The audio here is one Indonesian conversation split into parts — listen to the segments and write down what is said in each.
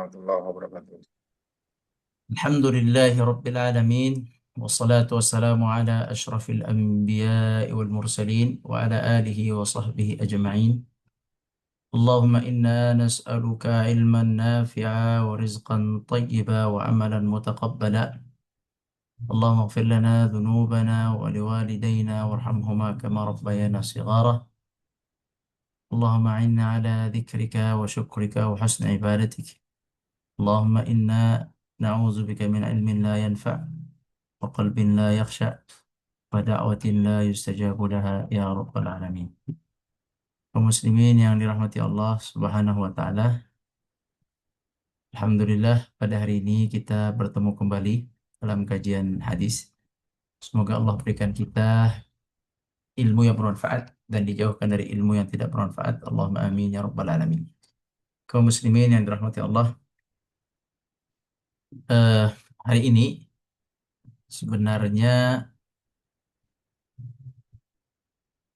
warahmatullahi wabarakatuh. الحمد لله رب العالمين، والصلاة والسلام على أشرف الأنبياء والمرسلين وعلى آله وصحبه أجمعين. اللهم إنا نسألك علما نافعا ورزقا طيبا وعملا متقبلا. اللهم اغفر لنا ذنوبنا ولوالدينا وارحمهما كما ربيانا صغارا. اللهم أعنا على ذكرك وشكرك وحسن عبادتك. اللهم إنا نعوذ بك من علم لا ينفع وقلب لا يخشع ودعوة لا يستجاب لها يا رب العالمين. Kaum muslimin yang dirahmati Allah Subhanahu wa taala, alhamdulillah pada hari ini kita bertemu kembali dalam kajian hadis. Semoga Allah berikan kita ilmu yang bermanfaat dan dijauhkan dari ilmu yang tidak bermanfaat. Allahumma amin ya rabbal alamin. Kaum muslimin yang dirahmati Allah, eh, hari ini sebenarnya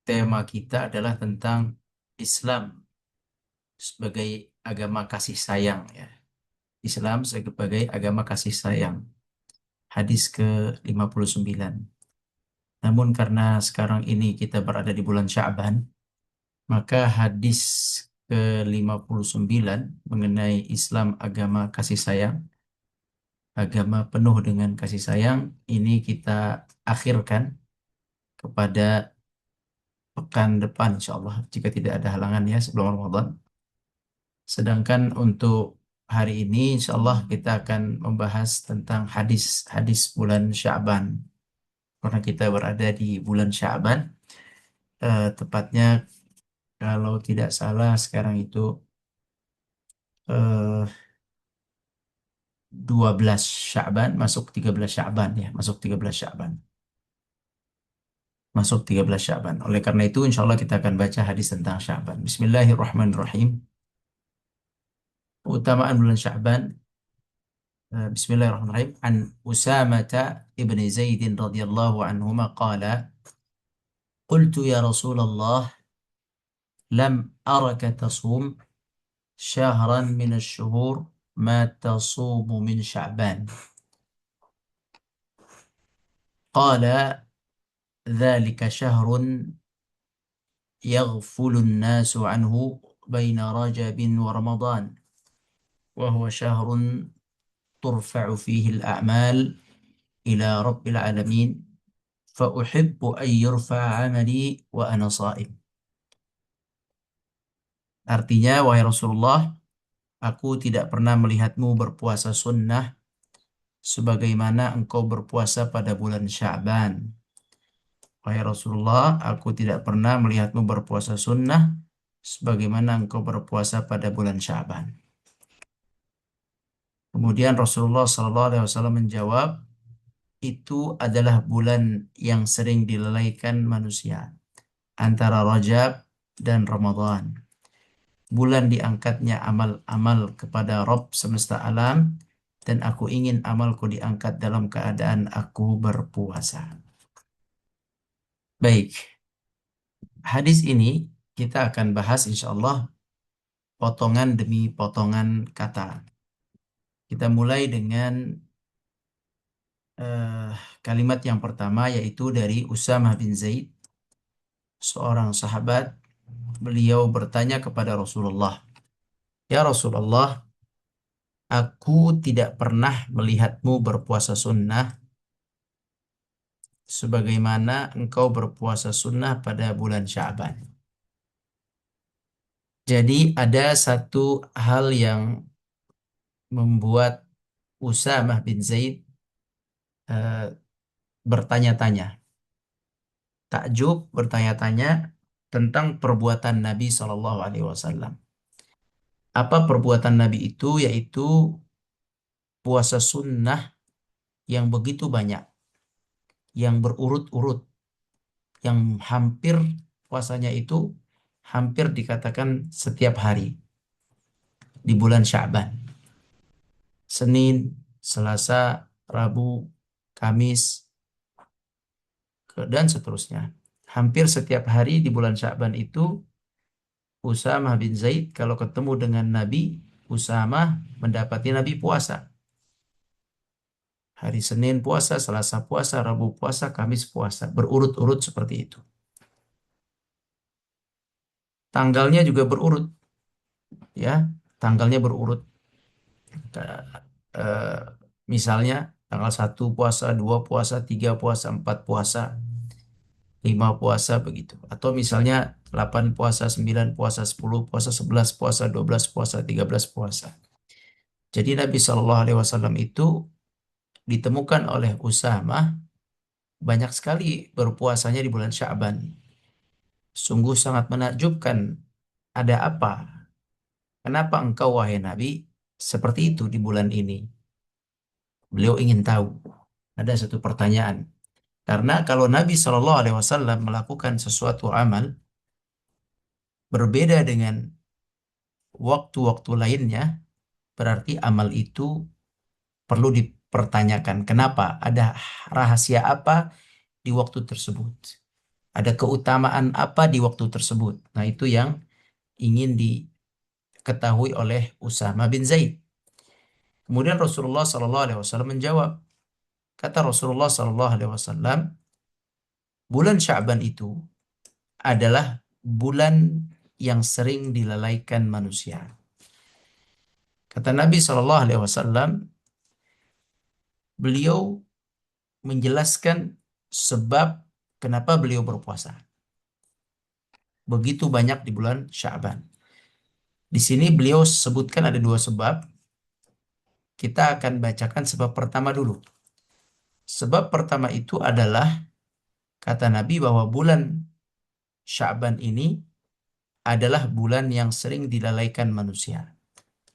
tema kita adalah tentang Islam sebagai agama kasih sayang ya. Islam sebagai agama kasih sayang. Hadis ke-59. Namun karena sekarang ini kita berada di bulan Sya'ban, maka hadis ke-59 mengenai Islam agama kasih sayang, agama penuh dengan kasih sayang, ini kita akhirkan kepada pekan depan insya Allah jika tidak ada halangan ya sebelum Ramadan. Sedangkan untuk hari ini insya Allah kita akan membahas tentang hadis-hadis bulan Sya'ban. Karena kita berada di bulan Sya'ban, tepatnya kalau tidak salah sekarang itu eh, 12 Sya'ban masuk 13 Sya'ban ya, masuk 13 Sya'ban. Masuk 13 Sya'ban. Oleh karena itu insya Allah kita akan baca hadis tentang Sya'ban. Bismillahirrahmanirrahim. Keutamaan bulan Sya'ban. Bismillahirrahmanirrahim. An Usamata ibni Zaidin radhiyallahu anhuma qala qultu ya Rasulullah lam araka tasum syahran min asy-syuhur ma tasumu min Sya'ban. Qala dzalika syahrun yaghfulu an-nasu anhu baina Rajabin wa Ramadan wa huwa syahrun turfa'u fihi al-a'mal ila rabbil alamin fa uhibbu an yurfa'a 'amali wa ana sha'im. Artinya, wahai Rasulullah, aku tidak pernah melihatmu berpuasa sunnah sebagaimana engkau berpuasa pada bulan Sya'ban. Wahai Rasulullah, aku tidak pernah melihatmu berpuasa sunnah sebagaimana engkau berpuasa pada bulan Sya'ban. Kemudian Rasulullah SAW menjawab, itu adalah bulan yang sering dilalaikan manusia antara Rajab dan Ramadan. Bulan diangkatnya amal-amal kepada Rabb semesta alam, dan aku ingin amalku diangkat dalam keadaan aku berpuasa. Baik, hadis ini kita akan bahas insya Allah potongan demi potongan kata. Kita mulai dengan eh, kalimat yang pertama yaitu dari Usamah bin Zaid, seorang sahabat. Beliau bertanya kepada Rasulullah, "Ya Rasulullah, aku tidak pernah melihatmu berpuasa sunnah sebagaimana engkau berpuasa sunnah pada bulan Sya'ban." Jadi ada satu hal yang membuat Usamah bin Zaid eh, bertanya-tanya, takjub bertanya-tanya tentang perbuatan Nabi Shallallahu Alaihi Wasallam. Apa perbuatan Nabi itu? Yaitu puasa sunnah yang begitu banyak, yang berurut-urut, yang hampir puasanya itu hampir dikatakan setiap hari di bulan Sya'ban. Senin, Selasa, Rabu, Kamis, dan seterusnya. Hampir setiap hari di bulan Sya'ban itu Usamah bin Zaid kalau ketemu dengan Nabi, Usamah mendapati Nabi puasa. Hari Senin puasa, Selasa puasa, Rabu puasa, Kamis puasa. Berurut-urut seperti itu. Tanggalnya juga berurut, ya. Tanggalnya berurut. Eh, Misalnya tanggal 1 puasa, 2 puasa, 3 puasa, 4 puasa, 5 puasa begitu. Atau misalnya 8 puasa, 9 puasa, 10 puasa, 11 puasa, 12 puasa, 13 puasa. Jadi Nabi Shallallahu Alaihi Wasallam itu ditemukan oleh Usamah banyak sekali berpuasanya di bulan Sya'ban. Sungguh sangat menakjubkan. Ada apa? Kenapa engkau wahai Nabi seperti itu di bulan ini? Beliau ingin tahu. Ada satu pertanyaan. Karena kalau Nabi Shallallahu Alaihi Wasallam melakukan sesuatu amal berbeda dengan waktu-waktu lainnya, berarti amal itu perlu dipertanyakan. Kenapa? Ada rahasia apa di waktu tersebut? Ada keutamaan apa di waktu tersebut? Nah, itu yang ingin diketahui oleh Usama bin Zaid. Kemudian Rasulullah Shallallahu Alaihi Wasallam menjawab. Kata Rasulullah Shallallahu Alaihi Wasallam, bulan Sya'ban itu adalah bulan yang sering dilalaikan manusia. Kata Nabi Shallallahu Alaihi Wasallam, beliau menjelaskan sebab kenapa beliau berpuasa. Begitu banyak di bulan Sya'ban. Di sini beliau sebutkan ada dua sebab. Kita akan bacakan sebab pertama dulu. Sebab pertama itu adalah kata Nabi bahwa bulan Sya'ban ini adalah bulan yang sering dilalaikan manusia.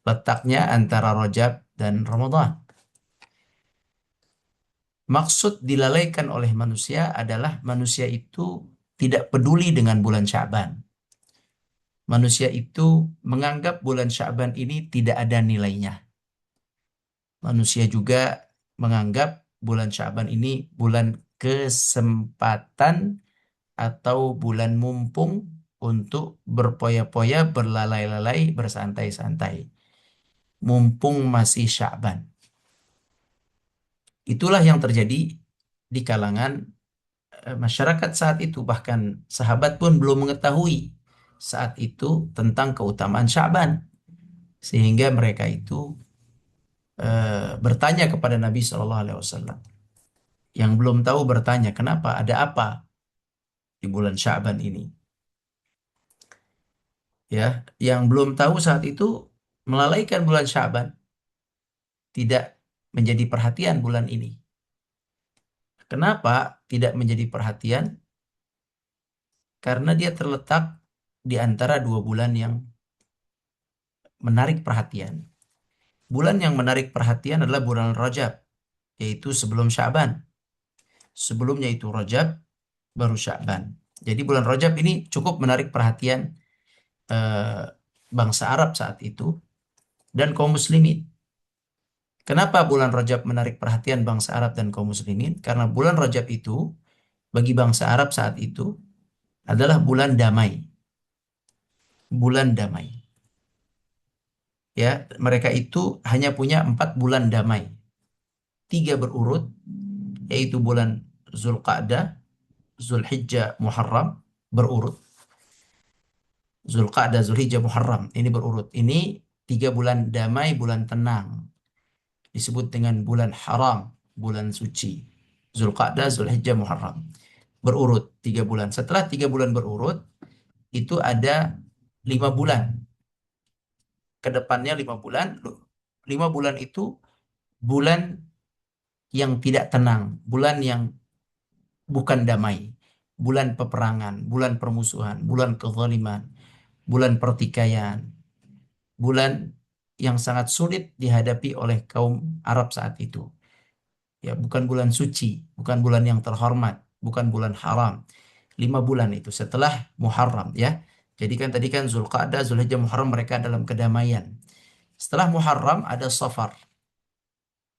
Letaknya antara Rajab dan Ramadan. Maksud dilalaikan oleh manusia adalah manusia itu tidak peduli dengan bulan Sya'ban. Manusia itu menganggap bulan Sya'ban ini tidak ada nilainya. Manusia juga menganggap bulan Sya'ban ini bulan kesempatan atau bulan mumpung untuk berpoya-poya, berlalai-lalai, bersantai-santai. Mumpung masih Sya'ban. Itulah yang terjadi di kalangan masyarakat saat itu. Bahkan sahabat pun belum mengetahui saat itu tentang keutamaan Sya'ban. Sehingga mereka itu bertanya kepada Nabi Shallallahu Alaihi Wasallam. Yang belum tahu bertanya, kenapa? Ada apa di bulan Sya'ban ini? Ya, yang belum tahu saat itu melalaikan bulan Sya'ban, tidak menjadi perhatian bulan ini. Kenapa tidak menjadi perhatian? Karena dia terletak di antara dua bulan yang menarik perhatian. Bulan yang menarik perhatian adalah bulan Rajab, yaitu sebelum Sya'ban. Sebelumnya itu Rajab, baru Sya'ban. Jadi bulan Rajab ini cukup menarik perhatian eh, bangsa Arab saat itu dan kaum muslimin. Kenapa bulan Rajab menarik perhatian bangsa Arab dan kaum muslimin? Karena bulan Rajab itu bagi bangsa Arab saat itu adalah bulan damai. Bulan damai. Ya, mereka itu hanya punya 4 bulan damai. 3 berurut, yaitu bulan Zulqa'dah, Zulhijjah, Muharram berurut. Zulqa'dah, Zulhijjah, Muharram ini berurut. Ini 3 bulan damai, bulan tenang. Disebut dengan bulan haram, bulan suci. Zulqa'dah, Zulhijjah, Muharram. Berurut 3 bulan. Setelah 3 bulan berurut, itu ada 5 bulan. Kedepannya 5 bulan. 5 bulan itu bulan yang tidak tenang. Bulan yang bukan damai. Bulan peperangan, bulan permusuhan, bulan kezaliman, bulan pertikaian, bulan yang sangat sulit dihadapi oleh kaum Arab saat itu. Ya, bukan bulan suci, bukan bulan yang terhormat, bukan bulan haram. 5 bulan itu setelah Muharram, ya. Jadi kan tadi kan Zulqa'dah, Zulhijjah, Muharram mereka dalam kedamaian. Setelah Muharram ada Safar.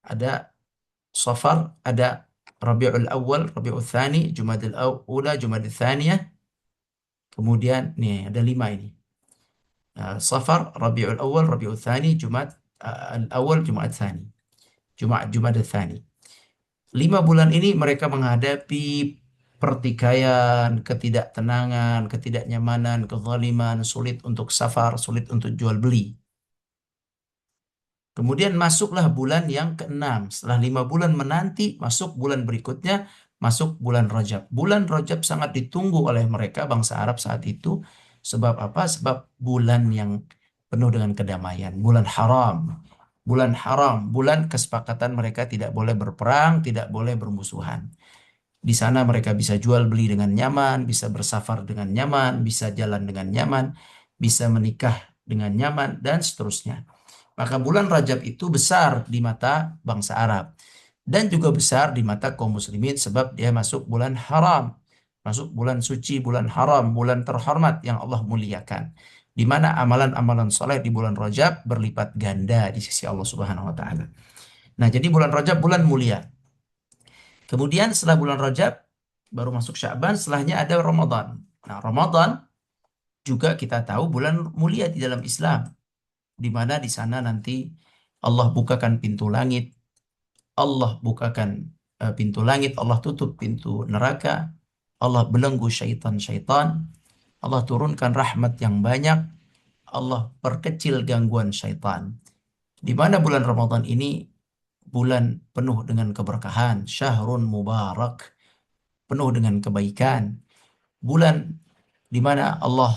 Ada Safar, ada Rabiul Awal, Rabiul Tsani, Jumadil Ula, Jumadil Tsaniyah. Kemudian nih ada 5 ini. Safar, Rabiul Awal, Rabiul Tsani, Jumat Al-Awal, Jumat Tsani. Jumat Tsani. 5 bulan ini mereka menghadapi pertikaian, ketidaktenangan, ketidaknyamanan, kezaliman, sulit untuk safar, sulit untuk jual beli. Kemudian masuklah bulan yang keenam. Setelah 5 bulan menanti, masuk bulan berikutnya, masuk bulan Rajab. Bulan Rajab sangat ditunggu oleh mereka, bangsa Arab saat itu. Sebab apa? Sebab bulan yang penuh dengan kedamaian. Bulan haram. Bulan haram. Bulan kesepakatan mereka tidak boleh berperang, tidak boleh bermusuhan. Di sana mereka bisa jual beli dengan nyaman, bisa bersafar dengan nyaman, bisa jalan dengan nyaman, bisa menikah dengan nyaman, dan seterusnya. Maka bulan Rajab itu besar di mata bangsa Arab dan juga besar di mata kaum muslimin sebab dia masuk bulan haram, masuk bulan suci, bulan haram, bulan terhormat yang Allah muliakan. Di mana amalan-amalan soleh di bulan Rajab berlipat ganda di sisi Allah Subhanahu wa taala. Nah, jadi bulan Rajab bulan mulia. Kemudian setelah bulan Rajab baru masuk Sya'ban, setelahnya ada Ramadan. Nah, Ramadan juga kita tahu bulan mulia di dalam Islam, di mana di sana nanti Allah bukakan pintu langit, Allah bukakan pintu langit, Allah tutup pintu neraka, Allah belenggu syaitan-syaitan, Allah turunkan rahmat yang banyak, Allah perkecil gangguan syaitan. Di mana bulan Ramadan ini bulan penuh dengan keberkahan, syahrun mubarak, penuh dengan kebaikan, bulan di mana Allah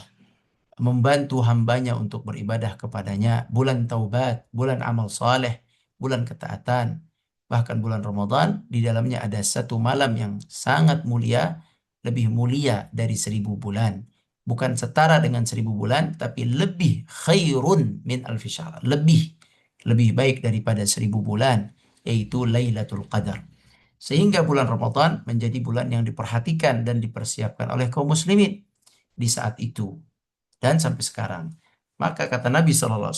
membantu hambanya untuk beribadah kepadanya, bulan taubat, bulan amal saleh, bulan ketaatan. Bahkan bulan Ramadan di dalamnya ada satu malam yang sangat mulia, lebih mulia dari 1.000 bulan. Bukan setara dengan 1.000 bulan, tapi lebih khairun min alfi syahr. Lebih baik daripada 1.000 bulan, yaitu Lailatul Qadar. Sehingga bulan Ramadan menjadi bulan yang diperhatikan dan dipersiapkan oleh kaum muslimin di saat itu dan sampai sekarang. Maka kata Nabi SAW,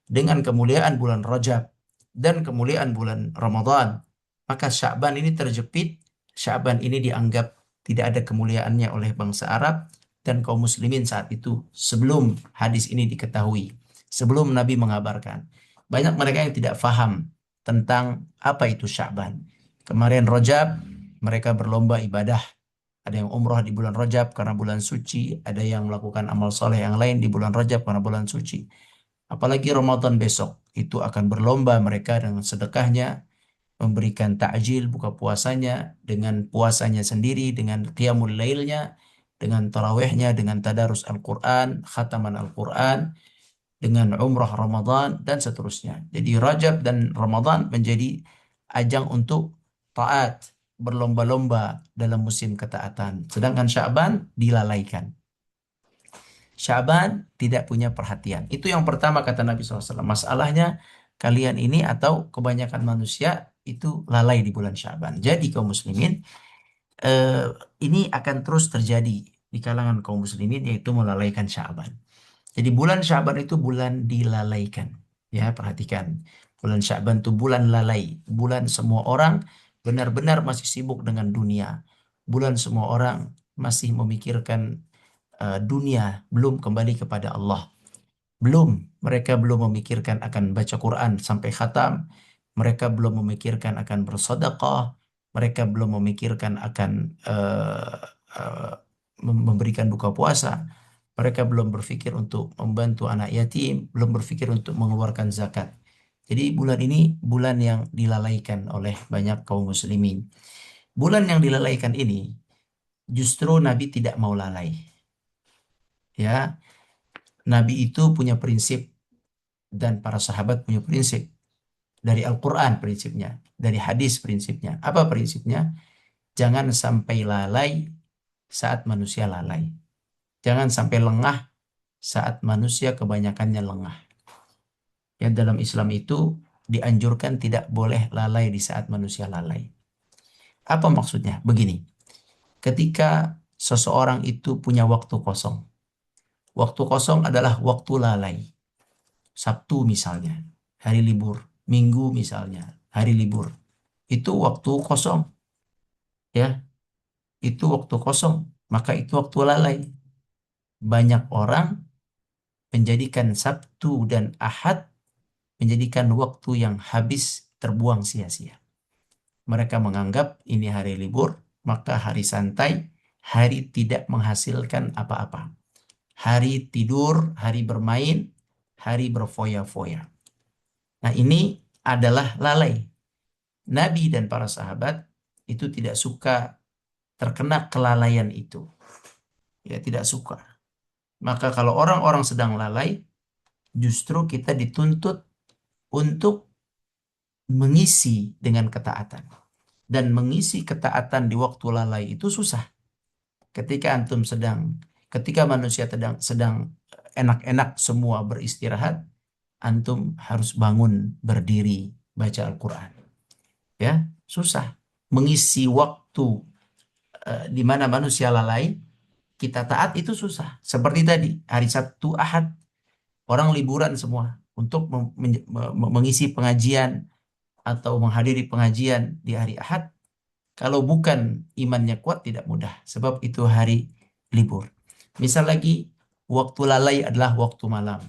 dengan kemuliaan bulan Rajab dan kemuliaan bulan Ramadan, maka Sya'ban ini terjepit, Sya'ban ini dianggap tidak ada kemuliaannya oleh bangsa Arab dan kaum muslimin saat itu sebelum hadis ini diketahui, sebelum Nabi mengabarkan. Banyak mereka yang tidak faham tentang apa itu Sya'ban. Kemarin Rajab, mereka berlomba ibadah, ada yang umroh di bulan Rajab karena bulan suci, ada yang melakukan amal soleh yang lain di bulan Rajab karena bulan suci. Apalagi Ramadan besok, itu akan berlomba mereka dengan sedekahnya, memberikan takjil buka puasanya, dengan puasanya sendiri, dengan qiyamul lailnya, dengan tarawihnya, dengan tadarus Al-Quran, khataman Al-Quran, dengan umrah Ramadan, dan seterusnya. Jadi Rajab dan Ramadan menjadi ajang untuk taat, berlomba-lomba dalam musim ketaatan. Sedangkan Sya'ban dilalaikan. Sya'ban tidak punya perhatian. Itu yang pertama kata Nabi SAW. Masalahnya kalian ini atau kebanyakan manusia itu lalai di bulan Sya'ban. Jadi kaum muslimin, eh, ini akan terus terjadi di kalangan kaum muslimin, yaitu melalaikan Sya'ban. Jadi bulan Sya'ban itu bulan dilalaikan. Ya, perhatikan. Bulan Sya'ban itu bulan lalai. Bulan semua orang benar-benar masih sibuk dengan dunia. Bulan semua orang masih memikirkan dunia, belum kembali kepada Allah. Belum, mereka belum memikirkan akan baca Quran sampai khatam. Mereka belum memikirkan akan bersedekah. Mereka belum memikirkan akan uh, memberikan buka puasa. Mereka belum berpikir untuk membantu anak yatim, belum berpikir untuk mengeluarkan zakat. Jadi bulan ini bulan yang dilalaikan oleh banyak kaum muslimin. Bulan yang dilalaikan ini justru Nabi tidak mau lalai. Ya, Nabi itu punya prinsip dan para sahabat punya prinsip. Dari Al-Quran prinsipnya, dari hadis prinsipnya. Apa prinsipnya? Jangan sampai lalai saat manusia lalai. Jangan sampai lengah saat manusia kebanyakannya lengah. Ya, dalam Islam itu dianjurkan tidak boleh lalai di saat manusia lalai. Apa maksudnya? Begini, ketika seseorang itu punya waktu kosong adalah waktu lalai. Sabtu misalnya, hari libur. Minggu misalnya, hari libur. Itu waktu kosong, ya. Itu waktu kosong, maka itu waktu lalai. Banyak orang menjadikan Sabtu dan Ahad menjadikan waktu yang habis terbuang sia-sia. Mereka menganggap ini hari libur, maka hari santai, hari tidak menghasilkan apa-apa. Hari tidur, hari bermain, hari berfoya-foya. Nah, ini adalah lalai. Nabi dan para sahabat itu tidak suka terkena kelalaian itu. Ya, tidak suka. Maka kalau orang-orang sedang lalai, justru kita dituntut untuk mengisi dengan ketaatan. Dan mengisi ketaatan di waktu lalai itu susah. Ketika antum sedang, ketika manusia sedang enak-enak semua beristirahat, antum harus bangun berdiri baca Al-Quran. Ya, susah. Mengisi waktu di mana manusia lalai, kita taat itu susah. Seperti tadi, hari Sabtu, Ahad, orang liburan semua untuk mengisi pengajian atau menghadiri pengajian di hari Ahad. Kalau bukan imannya kuat tidak mudah, sebab itu hari libur. Misal lagi, waktu lalai adalah waktu malam.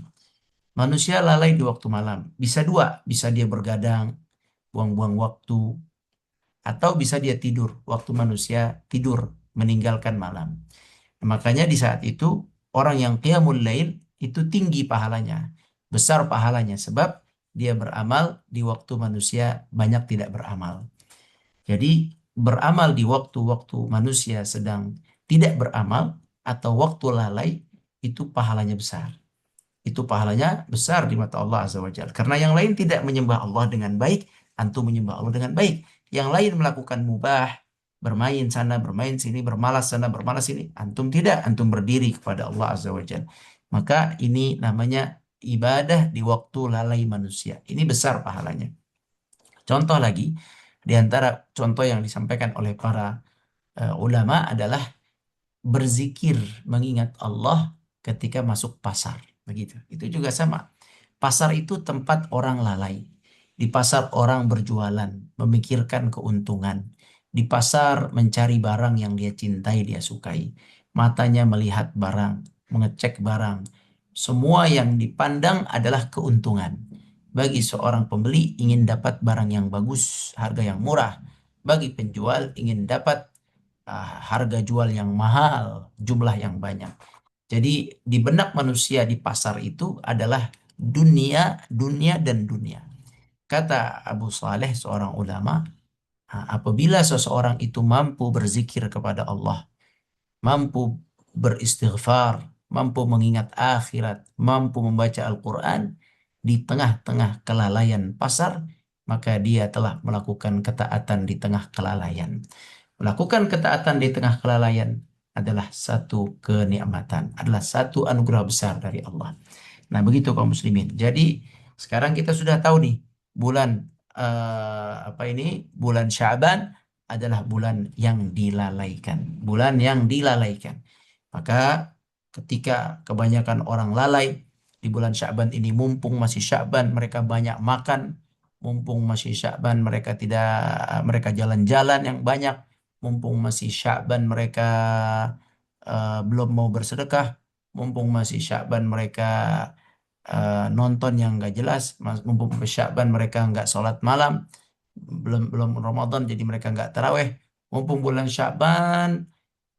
Manusia lalai di waktu malam. Bisa dua, bisa dia bergadang, buang-buang waktu, atau bisa dia tidur, waktu manusia tidur, meninggalkan malam. Makanya di saat itu, orang yang qiyamul lail itu tinggi pahalanya, besar pahalanya, sebab dia beramal di waktu manusia banyak tidak beramal. Jadi beramal di waktu-waktu manusia sedang tidak beramal atau waktu lalai itu pahalanya besar. Itu pahalanya besar di mata Allah Azza wa Jalla. Karena yang lain tidak menyembah Allah dengan baik, antum menyembah Allah dengan baik. Yang lain melakukan mubah, bermain sana, bermain sini, bermalas sana, bermalas sini. Antum tidak, antum berdiri kepada Allah Azza wa Jalla. Maka ini namanya ibadah di waktu lalai manusia. Ini besar pahalanya. Contoh lagi, di antara contoh yang disampaikan oleh para ulama adalah berzikir mengingat Allah ketika masuk pasar. Begitu. Itu juga sama. Pasar itu tempat orang lalai. Di pasar orang berjualan, memikirkan keuntungan. Di pasar mencari barang yang dia cintai, dia sukai. Matanya melihat barang, mengecek barang. Semua yang dipandang adalah keuntungan. Bagi seorang pembeli ingin dapat barang yang bagus, harga yang murah. Bagi penjual ingin dapat harga jual yang mahal, jumlah yang banyak. Jadi di benak manusia di pasar itu adalah dunia, dunia dan dunia. Kata Abu Saleh seorang ulama, apabila seseorang itu mampu berzikir kepada Allah, mampu beristighfar, mampu mengingat akhirat, mampu membaca Al-Quran di tengah-tengah kelalaian pasar, maka dia telah melakukan ketaatan di tengah kelalaian. Melakukan ketaatan di tengah kelalaian adalah satu kenikmatan, adalah satu anugerah besar dari Allah. Nah, begitu kaum muslimin. Jadi, sekarang kita sudah tahu nih, bulan apa ini? Bulan Sya'ban adalah bulan yang dilalaikan. Bulan yang dilalaikan. Maka ketika kebanyakan orang lalai di bulan Sya'ban ini, mumpung masih Sya'ban, mereka banyak makan, mumpung masih Sya'ban mereka jalan-jalan yang banyak, mumpung masih Sya'ban mereka belum mau bersedekah, mumpung masih Sya'ban mereka nonton yang nggak jelas, mumpung Sya'ban mereka nggak sholat malam, belum belum Ramadan jadi mereka nggak taraweh, mumpung bulan Sya'ban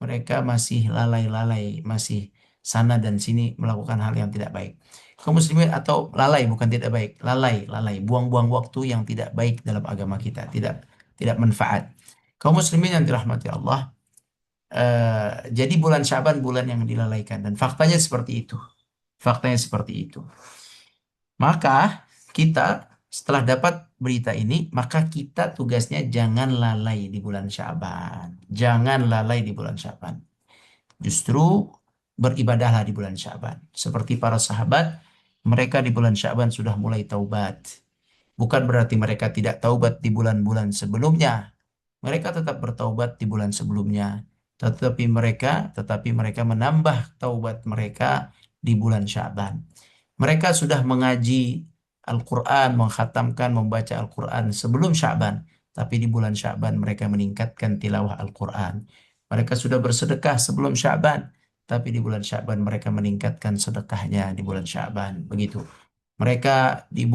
mereka masih lalai-lalai, masih sana dan sini melakukan hal yang tidak baik. Kaum muslimin atau lalai bukan tidak baik, lalai, buang-buang waktu yang tidak baik dalam agama kita, tidak tidak manfaat. Kaum muslimin yang dirahmati Allah, jadi bulan Syaban bulan yang dilalaikan dan faktanya seperti itu. Faktanya seperti itu. Maka kita setelah dapat berita ini, maka kita tugasnya jangan lalai di bulan Syaban. Jangan lalai di bulan Syaban. Justru beribadahlah di bulan Syaban. Seperti para sahabat, mereka di bulan Syaban sudah mulai taubat. Bukan berarti mereka tidak taubat di bulan-bulan sebelumnya. Mereka tetap bertaubat di bulan sebelumnya. Tetapi mereka menambah taubat mereka di bulan Syaban. Mereka sudah mengaji Al-Quran, mengkhatamkan, membaca Al-Quran sebelum Syaban. Tapi di bulan Syaban mereka meningkatkan tilawah Al-Quran. Mereka sudah bersedekah sebelum Syaban. tapi di bulan Sya'ban mereka meningkatkan sedekahnya di bulan Sya'ban. Begitu. Mereka di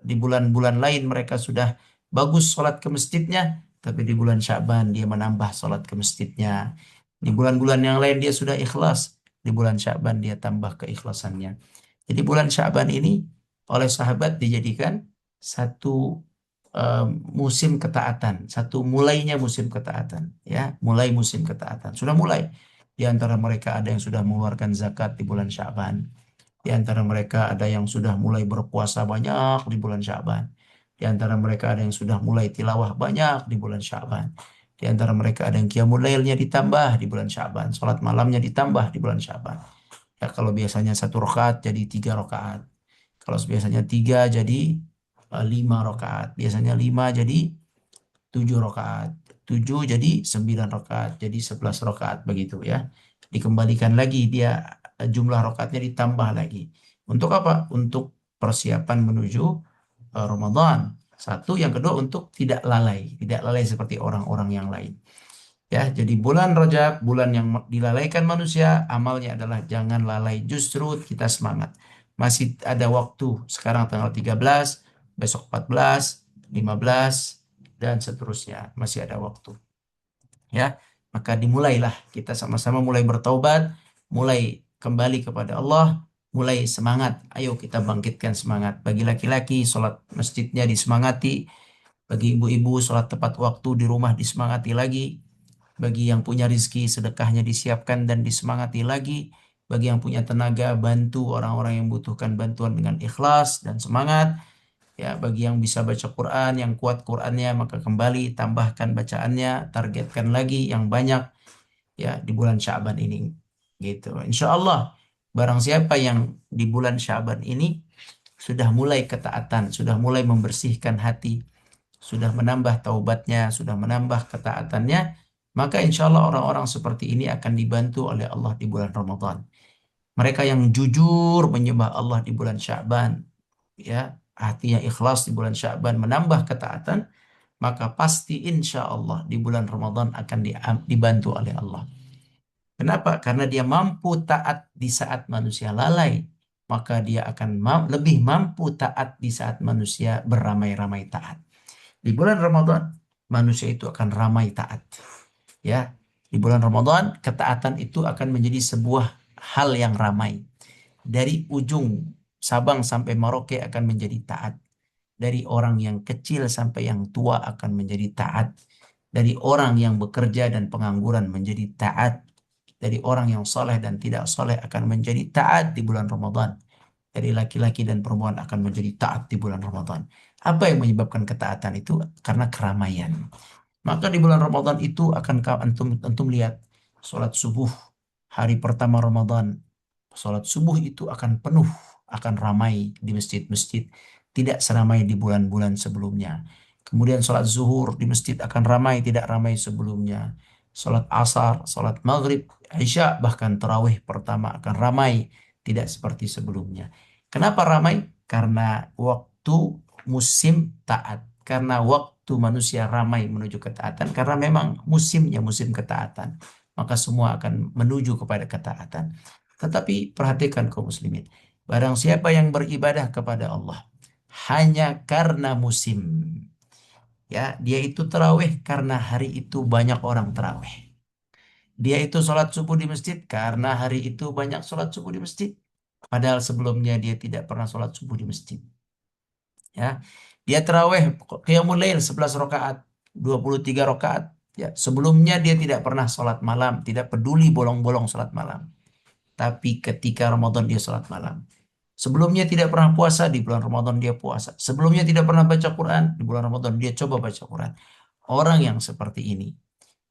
di bulan-bulan lain mereka sudah bagus sholat ke masjidnya, tapi di bulan Sya'ban dia menambah sholat ke masjidnya. Di bulan-bulan yang lain dia sudah ikhlas, di bulan Sya'ban dia tambah keikhlasannya. Jadi bulan Sya'ban ini oleh sahabat dijadikan satu eh, musim ketaatan, satu mulainya musim ketaatan, ya, mulai musim ketaatan. Sudah mulai. Di antara mereka ada yang sudah mengeluarkan zakat di bulan Sya'ban. Di antara mereka ada yang sudah mulai berpuasa banyak di bulan Sya'ban. Di antara mereka ada yang sudah mulai tilawah banyak di bulan Sya'ban. Di antara mereka ada yang qiyamul lailnya ditambah di bulan Sya'ban. Salat malamnya ditambah di bulan Sya'ban. Ya, kalau biasanya satu rakaat jadi tiga rakaat. Kalau biasanya tiga jadi lima rakaat. Biasanya lima jadi tujuh rakaat. Tujuh jadi sembilan rakaat. Jadi 11 rakaat begitu ya. Dikembalikan lagi dia jumlah rakaatnya ditambah lagi. Untuk apa? Untuk persiapan menuju Ramadan. Satu, yang kedua untuk tidak lalai. Tidak lalai seperti orang-orang yang lain. Ya, jadi bulan Rajab, bulan yang dilalaikan manusia, amalnya adalah jangan lalai. Justru kita semangat. Masih ada waktu. Sekarang tanggal 13, besok 14, 15, dan seterusnya. Masih ada waktu. Ya, maka dimulailah kita sama-sama mulai bertaubat, mulai kembali kepada Allah, mulai semangat. Ayo kita bangkitkan semangat. Bagi laki-laki, sholat masjidnya disemangati. Bagi ibu-ibu, sholat tepat waktu di rumah disemangati lagi. Bagi yang punya rizki, sedekahnya disiapkan dan disemangati lagi. Bagi yang punya tenaga, bantu orang-orang yang membutuhkan bantuan dengan ikhlas dan semangat. Ya, bagi yang bisa baca Quran, yang kuat Qurannya, maka kembali tambahkan bacaannya, targetkan lagi yang banyak ya di bulan Sya'ban ini. Gitu. Insya Allah, barang siapa yang di bulan Sya'ban ini sudah mulai ketaatan, sudah mulai membersihkan hati, sudah menambah taubatnya, sudah menambah ketaatannya, maka insya Allah orang-orang seperti ini akan dibantu oleh Allah di bulan Ramadan. Mereka yang jujur menyembah Allah di bulan Sya'ban, ya, hatinya ikhlas di bulan Sya'ban, menambah ketaatan, maka pasti insya Allah di bulan Ramadan akan dibantu oleh Allah. Kenapa? Karena dia mampu taat di saat manusia lalai, maka dia akan lebih mampu taat di saat manusia beramai-ramai taat. Di bulan Ramadan, manusia itu akan ramai taat. Ya, di bulan Ramadan, ketaatan itu akan menjadi sebuah hal yang ramai. Dari ujung Sabang sampai Merauke akan menjadi taat. Dari orang yang kecil sampai yang tua akan menjadi taat. Dari orang yang bekerja dan pengangguran menjadi taat. Dari orang yang soleh dan tidak soleh akan menjadi taat di bulan Ramadan. Dari laki-laki dan perempuan akan menjadi taat di bulan Ramadan. Apa yang menyebabkan ketaatan itu? Karena keramaian. Maka di bulan Ramadan itu akan antum antum lihat sholat subuh hari pertama Ramadan. Sholat subuh itu akan penuh, akan ramai di masjid-masjid, tidak seramai di bulan-bulan sebelumnya. Kemudian sholat zuhur di masjid akan ramai, tidak ramai sebelumnya. Sholat asar, sholat maghrib, isya, bahkan tarawih pertama akan ramai, tidak seperti sebelumnya. Kenapa ramai? Karena waktu musim taat. Karena waktu manusia ramai menuju ketaatan. Karena memang musimnya musim ketaatan. Maka semua akan menuju kepada ketaatan. Tetapi perhatikan kaum muslimin. Barang siapa yang beribadah kepada Allah hanya karena musim, ya, dia itu terawih karena hari itu banyak orang terawih. Dia itu sholat subuh di masjid karena hari itu banyak sholat subuh di masjid. Padahal sebelumnya dia tidak pernah sholat subuh di masjid. Ya, dia terawih qiyamul lail 11 rakaat, 23 rakaat. Ya, sebelumnya dia tidak pernah sholat malam, tidak peduli bolong-bolong sholat malam. Tapi ketika Ramadan dia sholat malam. Sebelumnya tidak pernah puasa, di bulan Ramadan dia puasa. Sebelumnya tidak pernah baca Quran, di bulan Ramadan dia coba baca Quran. Orang yang seperti ini,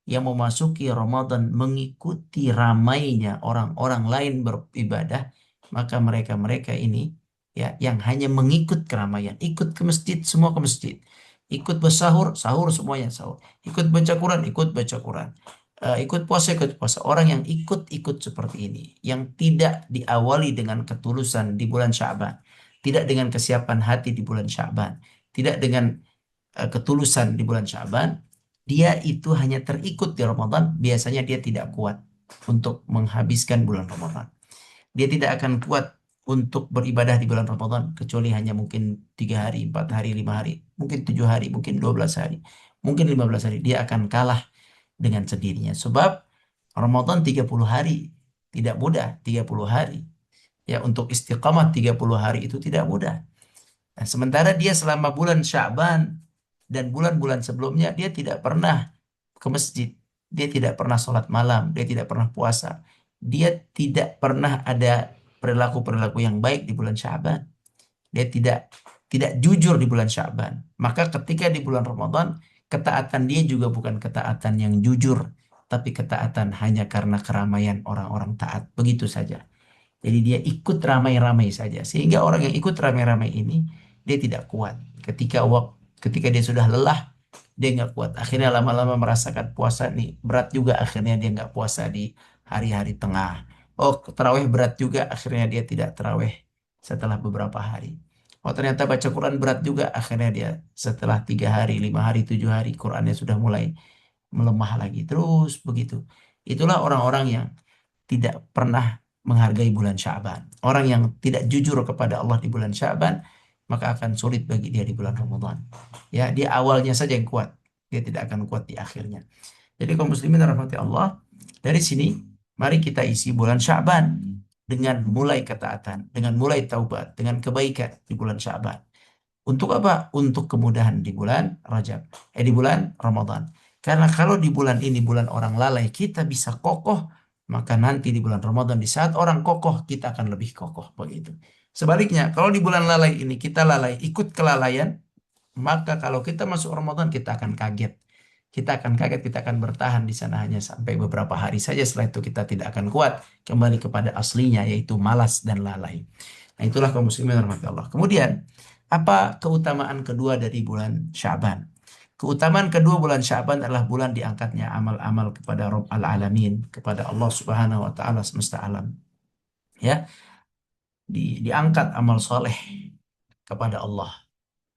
yang memasuki Ramadan mengikuti ramainya orang-orang lain beribadah, maka mereka-mereka ini ya yang hanya mengikut keramaian, ikut ke masjid semua ke masjid, ikut bersahur sahur semuanya sahur, ikut baca Quran ikut baca Quran, ikut puasa ikut puasa. Orang yang ikut-ikut seperti ini, yang tidak diawali dengan ketulusan di bulan Sya'ban, tidak dengan kesiapan hati di bulan Sya'ban, tidak dengan ketulusan di bulan Sya'ban, dia itu hanya terikut di Ramadan, biasanya dia tidak kuat. untuk menghabiskan bulan Ramadan. Dia tidak akan kuat untuk beribadah di bulan Ramadan kecuali hanya mungkin 3 hari, 4 hari, 5 hari, mungkin 7 hari, mungkin 12 hari, mungkin 15 hari. Dia akan kalah dengan sendirinya. Sebab Ramadan 30 hari tidak mudah, 30 hari. Ya, untuk istiqamah 30 hari itu tidak mudah. Nah, sementara dia selama bulan Sya'ban dan bulan-bulan sebelumnya dia tidak pernah ke masjid. Dia tidak pernah sholat malam, dia tidak pernah puasa. Dia tidak pernah ada perilaku-perilaku yang baik di bulan Sya'ban. Dia tidak jujur di bulan Sya'ban. Maka ketika di bulan Ramadan, ketaatan dia juga bukan ketaatan yang jujur, tapi ketaatan hanya karena keramaian orang-orang taat. Begitu saja. Jadi dia ikut ramai-ramai saja. Sehingga orang yang ikut ramai-ramai ini dia tidak kuat. Ketika dia sudah lelah, dia nggak kuat. Akhirnya lama-lama merasakan puasa nih berat juga. Akhirnya dia nggak puasa di hari-hari tengah. Oh, terawih berat juga. Akhirnya dia tidak terawih setelah beberapa hari. Oh, ternyata baca Quran berat juga. Akhirnya dia setelah 3 hari, 5 hari, 7 hari, Qurannya sudah mulai melemah lagi. Terus begitu. Itulah orang-orang yang tidak pernah menghargai bulan Sya'ban. Orang yang tidak jujur kepada Allah di bulan Sya'ban, maka akan sulit bagi dia di bulan Ramadan. Ya, dia awalnya saja yang kuat. Dia tidak akan kuat di akhirnya. Jadi kaum muslimin rahmati Allah, dari sini mari kita isi bulan Sya'ban dengan mulai ketaatan, dengan mulai taubat, dengan kebaikan di bulan Sya'ban. Untuk apa? Untuk kemudahan di bulan Rajab, di bulan Ramadan. Karena kalau di bulan ini bulan orang lalai, kita bisa kokoh, maka nanti di bulan Ramadan di saat orang kokoh, kita akan lebih kokoh begitu. Sebaliknya, kalau di bulan lalai ini kita lalai, ikut kelalaian, maka kalau kita masuk Ramadan kita akan kaget. Kita akan kaget, kita akan bertahan di sana hanya sampai beberapa hari saja. Setelah itu kita tidak akan kuat kembali kepada aslinya, yaitu malas dan lalai. Nah, itulah kaum muslimin rahmati Allah. Kemudian, apa keutamaan kedua dari bulan Sya'ban? Keutamaan kedua bulan Sya'ban adalah bulan diangkatnya amal-amal kepada Rabb al-Alamin, kepada Allah Subhanahu wa taala semesta alam. Ya, diangkat amal soleh kepada Allah.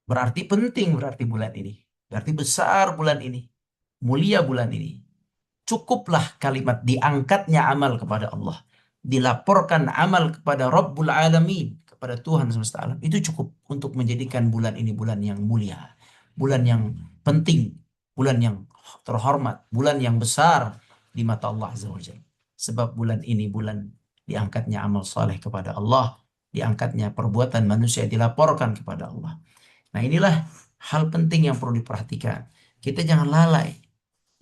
Berarti penting berarti bulan ini. Berarti besar bulan ini. Mulia bulan ini. Cukuplah kalimat diangkatnya amal kepada Allah. Dilaporkan amal kepada Rabbul Alamin, kepada Tuhan semesta alam. Itu cukup untuk menjadikan bulan ini bulan yang mulia. Bulan yang penting. Bulan yang terhormat. Bulan yang besar di mata Allah Azza wa Jalla. Sebab bulan ini bulan diangkatnya amal saleh kepada Allah. Diangkatnya perbuatan manusia dilaporkan kepada Allah. Nah, inilah hal penting yang perlu diperhatikan. Kita jangan lalai,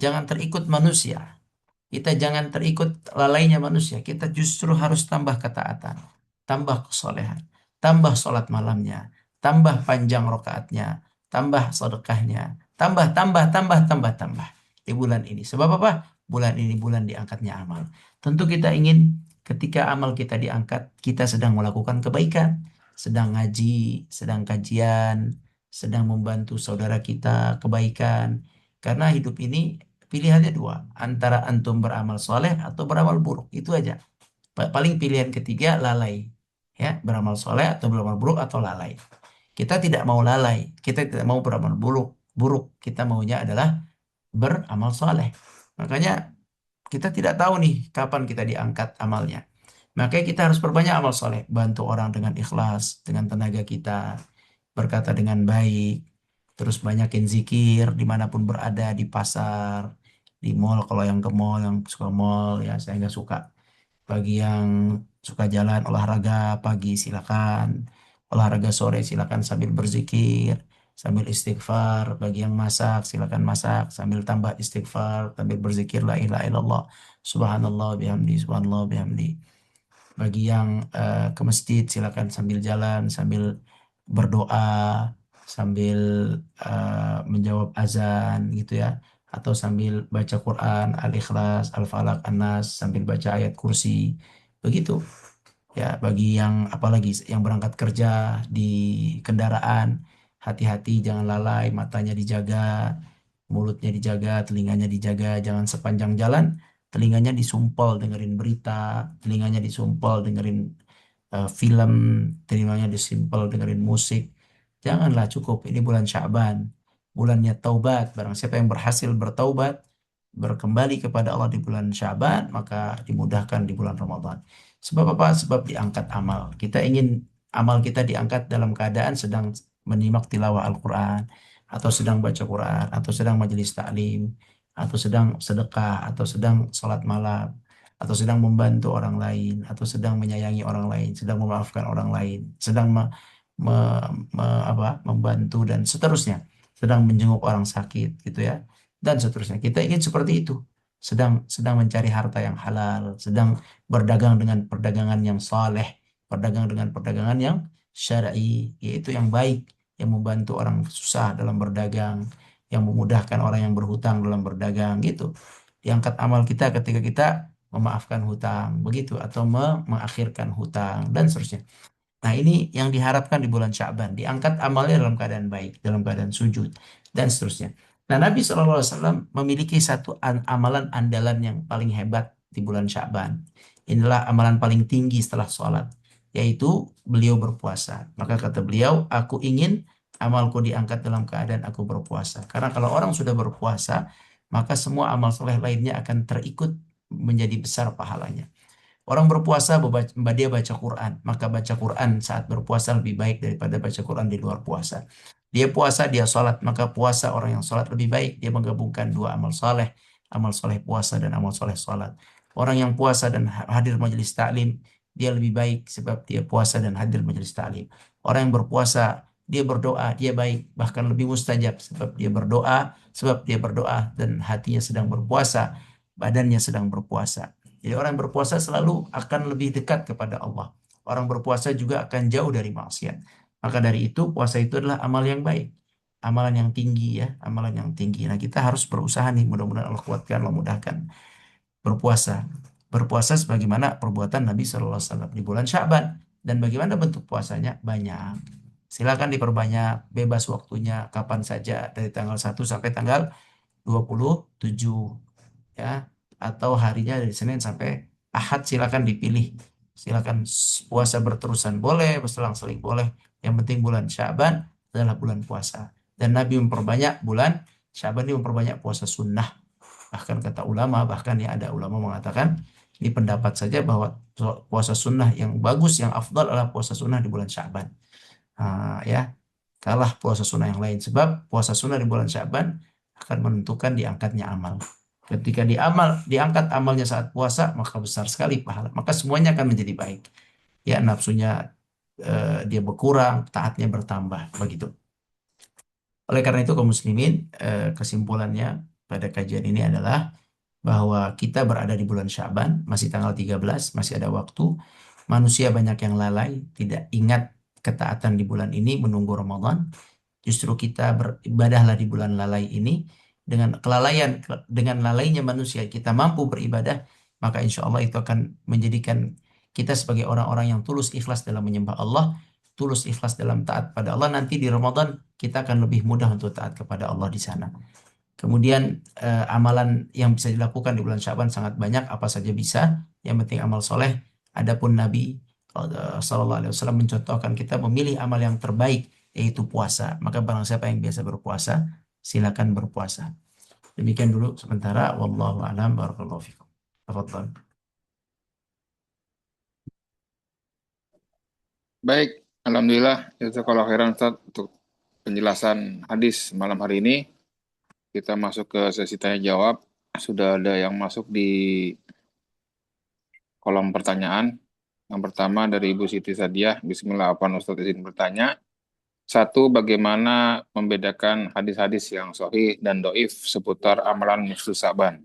jangan terikut manusia. Kita jangan terikut lalainya manusia. Kita justru harus tambah ketaatan, tambah kesolehan, tambah sholat malamnya, tambah panjang rokaatnya, tambah sedekahnya, tambah di bulan ini. Sebab apa? Bulan ini bulan diangkatnya amal. Tentu kita ingin ketika amal kita diangkat, kita sedang melakukan kebaikan, sedang ngaji, sedang kajian, sedang membantu saudara kita kebaikan. Karena hidup ini pilihannya dua, antara antum beramal soleh atau beramal buruk. Itu aja. Paling pilihan ketiga lalai. Ya, beramal soleh atau beramal buruk atau lalai. Kita tidak mau lalai, kita tidak mau beramal buruk. Buruk, kita maunya adalah beramal soleh. Makanya kita tidak tahu nih kapan kita diangkat amalnya. Makanya kita harus perbanyak amal soleh. Bantu orang dengan ikhlas, dengan tenaga kita. Berkata dengan baik. Terus banyakin zikir dimanapun berada, di pasar, di mall. Kalau yang ke mall, yang suka mall, ya saya nggak suka. Bagi yang suka jalan olahraga pagi silakan. Olahraga sore silakan sambil berzikir, sambil istighfar. Bagi yang masak silakan masak sambil tambah istighfar, sambil berzikir la ilaha illallah. Subhanallah bihamdi, subhanallah bihamdi. Bagi yang ke masjid silakan sambil jalan, sambil berdoa, sambil menjawab azan gitu ya. Atau sambil baca Quran, Al-Ikhlas, Al-Falaq, An-Nas, sambil baca ayat kursi. Begitu. Ya, bagi yang apalagi yang berangkat kerja di kendaraan, hati-hati jangan lalai, matanya dijaga, mulutnya dijaga, telinganya dijaga, jangan sepanjang jalan telinganya disumpel dengerin berita, telinganya disumpel dengerin film, telinganya disumpel dengerin musik. Janganlah, cukup. Ini bulan Sya'ban, bulannya taubat. Barang siapa yang berhasil bertaubat, berkembali kepada Allah di bulan Syaban, maka dimudahkan di bulan Ramadan. Sebab apa? Sebab diangkat amal. Kita ingin amal kita diangkat dalam keadaan sedang menyimak tilawah Al-Quran, atau sedang baca Quran, atau sedang majelis taklim, atau sedang sedekah, atau sedang sholat malam, atau sedang membantu orang lain, atau sedang menyayangi orang lain, sedang memaafkan orang lain, sedang membantu dan seterusnya, sedang menjenguk orang sakit gitu ya, dan seterusnya. Kita ingin seperti itu. Sedang sedang mencari harta yang halal, sedang berdagang dengan perdagangan yang saleh, berdagang dengan perdagangan yang syar'i, yaitu yang baik, yang membantu orang susah dalam berdagang, yang memudahkan orang yang berhutang dalam berdagang gitu. Diangkat amal kita ketika kita memaafkan hutang, begitu, atau mengakhirkan hutang dan seterusnya. Nah, ini yang diharapkan di bulan Sya'ban. Diangkat amalnya dalam keadaan baik, dalam keadaan sujud, dan seterusnya. Nah, Nabi SAW memiliki satu amalan andalan yang paling hebat di bulan Sya'ban. Inilah amalan paling tinggi setelah sholat, yaitu beliau berpuasa. Maka kata beliau, aku ingin amalku diangkat dalam keadaan aku berpuasa. Karena kalau orang sudah berpuasa, maka semua amal soleh lainnya akan terikut menjadi besar pahalanya. Orang berpuasa dia baca Quran, maka baca Quran saat berpuasa lebih baik daripada baca Quran di luar puasa. Dia puasa, dia sholat, maka puasa orang yang sholat lebih baik. Dia menggabungkan dua amal soleh puasa dan amal soleh sholat. Orang yang puasa dan hadir majelis taklim, dia lebih baik sebab dia puasa dan hadir majelis taklim. Orang yang berpuasa, dia berdoa, dia baik, bahkan lebih mustajab sebab dia berdoa dan hatinya sedang berpuasa, badannya sedang berpuasa. Jadi orang yang berpuasa selalu akan lebih dekat kepada Allah. Orang berpuasa juga akan jauh dari maksiat. Maka dari itu puasa itu adalah amal yang baik. Amalan yang tinggi ya, amalan yang tinggi. Nah, kita harus berusaha nih, mudah-mudahan Allah kuatkan, Allah mudahkan berpuasa. Berpuasa sebagaimana perbuatan Nabi SAW di bulan Sya'ban. Dan bagaimana bentuk puasanya? Banyak. Silakan diperbanyak, bebas waktunya kapan saja dari tanggal 1 sampai tanggal 27 ya, atau harinya dari Senin sampai Ahad, silakan dipilih. Silakan puasa berterusan boleh, berselang-seling boleh. Yang penting bulan Syaban adalah bulan puasa. Dan Nabi memperbanyak bulan Syaban ini, memperbanyak puasa sunnah. Bahkan kata ulama, bahkan ya ada ulama mengatakan ini pendapat saja bahwa puasa sunnah yang bagus, yang afdal adalah puasa sunnah di bulan Syaban. Ya, kalah puasa sunnah yang lain. Sebab puasa sunnah di bulan Syaban akan menentukan diangkatnya amal. Ketika diangkat amalnya saat puasa, maka besar sekali pahala. Maka semuanya akan menjadi baik. Ya, nafsunya dia berkurang, taatnya bertambah, begitu. Oleh karena itu, kaum muslimin, kesimpulannya pada kajian ini adalah bahwa kita berada di bulan Syaban, masih tanggal 13, masih ada waktu. Manusia banyak yang lalai, tidak ingat ketaatan di bulan ini, menunggu Ramadan. Justru kita beribadahlah di bulan lalai ini. Dengan lalainya manusia, kita mampu beribadah, maka insya Allah itu akan menjadikan kita sebagai orang-orang yang tulus ikhlas dalam menyembah Allah, tulus ikhlas dalam taat pada Allah. Nanti di Ramadan kita akan lebih mudah untuk taat kepada Allah di sana. Kemudian amalan yang bisa dilakukan di bulan Syaban sangat banyak, apa saja bisa. Yang penting amal soleh. Adapun Nabi Sallallahu Alaihi Wasallam mencontohkan kita memilih amal yang terbaik, yaitu puasa. Maka barang siapa yang biasa berpuasa, silakan berpuasa. Demikian dulu sementara. Wallahu a'lam. Barakallahu fikum. Tafadhal. Baik, Alhamdulillah. Itu kalau khairan Ustaz untuk penjelasan hadis malam hari ini. Kita masuk ke sesi tanya jawab. Sudah ada yang masuk di kolom pertanyaan. Yang pertama dari Ibu Siti Sadiah. Bismillah, apa Ustaz izin bertanya. Satu, bagaimana membedakan hadis-hadis yang sahih dan doif seputar amalan nisfu Sa'ban?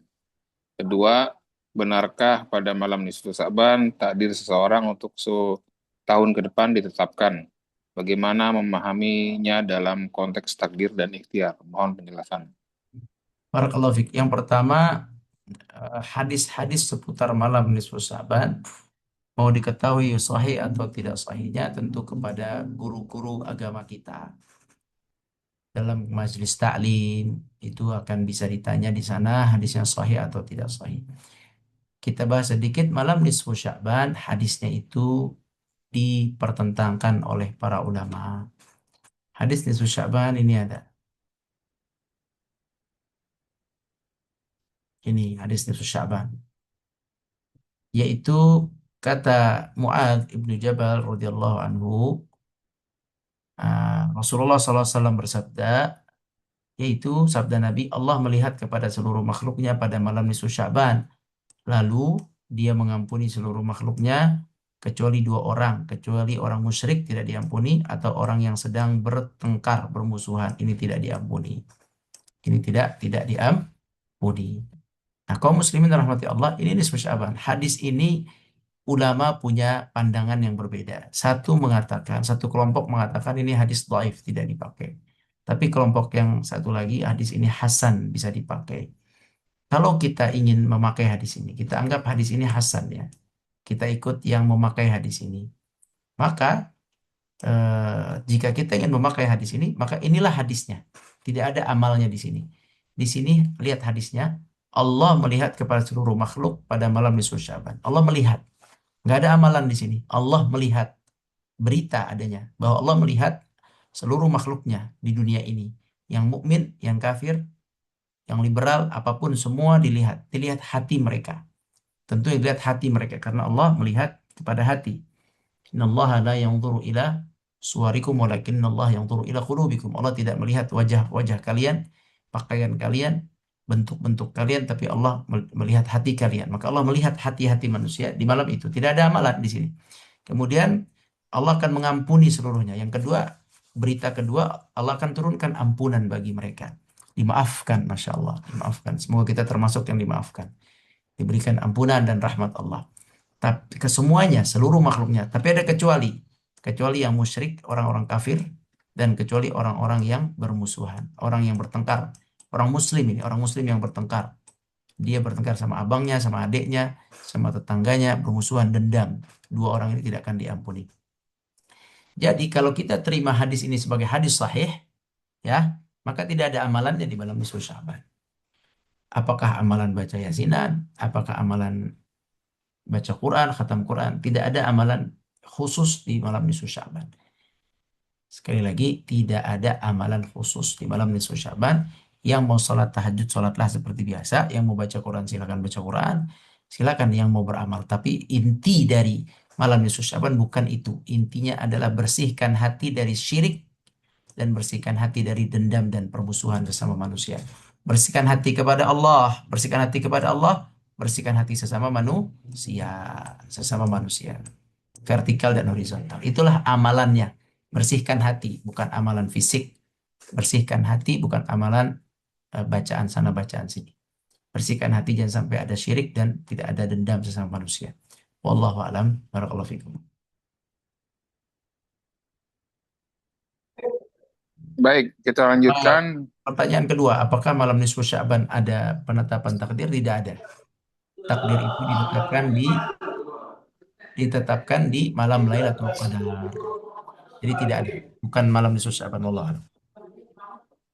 Kedua, benarkah pada malam nisfu Sa'ban takdir seseorang untuk setahun ke depan ditetapkan? Bagaimana memahaminya dalam konteks takdir dan ikhtiar? Mohon penjelasan. Barakallahu fik. Yang pertama, hadis-hadis seputar malam nisfu Sa'ban mau diketahui sahih atau tidak sahihnya tentu kepada guru-guru agama kita. Dalam majelis taklim itu akan bisa ditanya di sana hadisnya sahih atau tidak sahih. Kita bahas sedikit malam nisfu Sya'ban, hadisnya itu dipertentangkan oleh para ulama. Hadis nisfu Sya'ban ini ada. Ini hadis nisfu Sya'ban. Yaitu kata Mu'adz ibnu Jabal radhiyallahu anhu, Rasulullah SAW bersabda, yaitu sabda Nabi, Allah melihat kepada seluruh makhluknya pada malam nisfu Sya'ban. Lalu dia mengampuni seluruh makhluknya kecuali dua orang, kecuali orang musyrik tidak diampuni atau orang yang sedang bertengkar, bermusuhan. Ini tidak diampuni. Ini tidak diampuni. Nah, kaum muslimin rahmati Allah, ini nisfu Sya'ban. Hadis ini ulama punya pandangan yang berbeda. Satu kelompok mengatakan ini hadis dhaif, tidak dipakai. Tapi kelompok yang satu lagi, hadis ini hasan, bisa dipakai. Kalau kita ingin memakai hadis ini, kita anggap hadis ini hasan ya. Kita ikut yang memakai hadis ini. Maka jika kita ingin memakai hadis ini, maka inilah hadisnya. Tidak ada amalnya di sini. Di sini lihat hadisnya. Allah melihat kepada seluruh makhluk pada malam nisfu Sya'ban. Allah melihat. Nggak ada amalan di sini. Allah melihat. Berita adanya bahwa Allah melihat seluruh makhluknya di dunia ini. Yang mukmin, yang kafir, yang liberal, apapun semua dilihat. Dilihat hati mereka. Tentu dilihat hati mereka karena Allah melihat kepada hati. Innallaha la yanzuru ila suwarikum walakinnallaha yanzuru ila qulubikum. Allah tidak melihat wajah-wajah kalian, pakaian kalian, bentuk-bentuk kalian, tapi Allah melihat hati kalian. Maka Allah melihat hati-hati manusia di malam itu. Tidak ada amalan di sini. Kemudian Allah akan mengampuni seluruhnya. Yang kedua, berita kedua, Allah akan turunkan ampunan bagi mereka. Dimaafkan, Masya Allah. Dimaafkan. Semoga kita termasuk yang dimaafkan. Diberikan ampunan dan rahmat Allah. Tapi kesemuanya, seluruh makhluknya. Tapi ada kecuali. Kecuali yang musyrik, orang-orang kafir. Dan kecuali orang-orang yang bermusuhan. Orang yang bertengkar. Orang muslim ini, orang muslim yang bertengkar. Dia bertengkar sama abangnya, sama adiknya, sama tetangganya, bermusuhan, dendam. Dua orang ini tidak akan diampuni. Jadi kalau kita terima hadis ini sebagai hadis sahih, ya, maka tidak ada amalannya di malam nisfu Sya'ban. Apakah amalan baca yasinan? Apakah amalan baca Quran, khatam Quran? Tidak ada amalan khusus di malam nisfu Sya'ban. Sekali lagi, tidak ada amalan khusus di malam nisfu Sya'ban. Yang mau sholat tahajud, sholatlah seperti biasa. Yang mau baca Quran, silakan baca Quran. Silakan yang mau beramal. Tapi inti dari malam nisfu Sya'ban bukan itu. Intinya adalah bersihkan hati dari syirik dan bersihkan hati dari dendam dan permusuhan sesama manusia. Bersihkan hati kepada Allah, bersihkan hati kepada Allah, bersihkan hati sesama manusia, sesama manusia, vertikal dan horizontal. Itulah amalannya. Bersihkan hati, bukan amalan fisik. Bersihkan hati, bukan amalan bacaan sana, bacaan sini. Bersihkan hati, jangan sampai ada syirik dan tidak ada dendam sesama manusia. Wallahu a'lam. Barakallahu fikum. Baik, kita Eh, lanjutkan. Pertanyaan kedua, apakah malam nisfu Sya'ban ada penetapan takdir? Tidak ada. Takdir itu ditetapkan di malam Lailatul Qadar. Jadi tidak ada. Bukan malam nisfu Sya'ban, wallahu a'lam.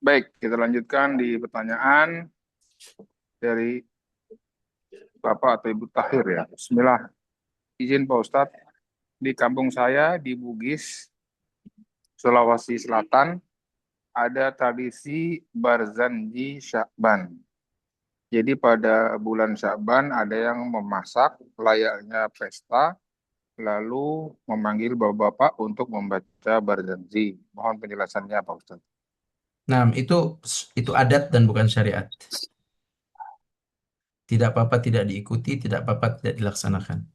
Baik, kita lanjutkan di pertanyaan dari Bapak atau Ibu Tahir ya. Bismillah. Izin Pak Ustadz, di kampung saya di Bugis, Sulawesi Selatan, ada tradisi Barzanji Syakban. Jadi pada bulan Syakban ada yang memasak layaknya pesta, lalu memanggil bapak-bapak untuk membaca Barzanji. Mohon penjelasannya Pak Ustadz. Nah, itu adat dan bukan syariat. Tidak apa-apa tidak diikuti, tidak apa-apa tidak dilaksanakan.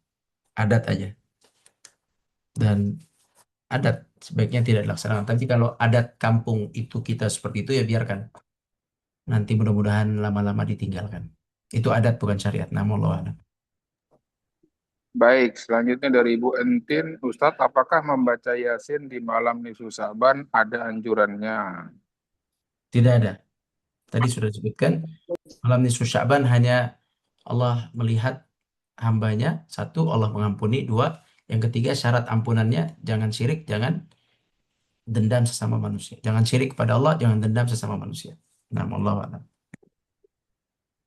Adat aja. Dan adat sebaiknya tidak dilaksanakan. Tapi kalau adat kampung itu kita seperti itu ya biarkan. Nanti mudah-mudahan lama-lama ditinggalkan. Itu adat bukan syariat. Namun Allah a'lam. Baik, selanjutnya dari Ibu Entin, Ustadz, apakah membaca Yasin di malam nisfu Syakban ada anjurannya? Tidak ada. Tadi sudah disebutkan malam nisfu Sya'ban hanya Allah melihat hambanya. Satu, Allah mengampuni. Dua, yang ketiga syarat ampunannya jangan syirik, jangan dendam sesama manusia. Jangan syirik kepada Allah, jangan dendam sesama manusia. Nah, Allah a'lam.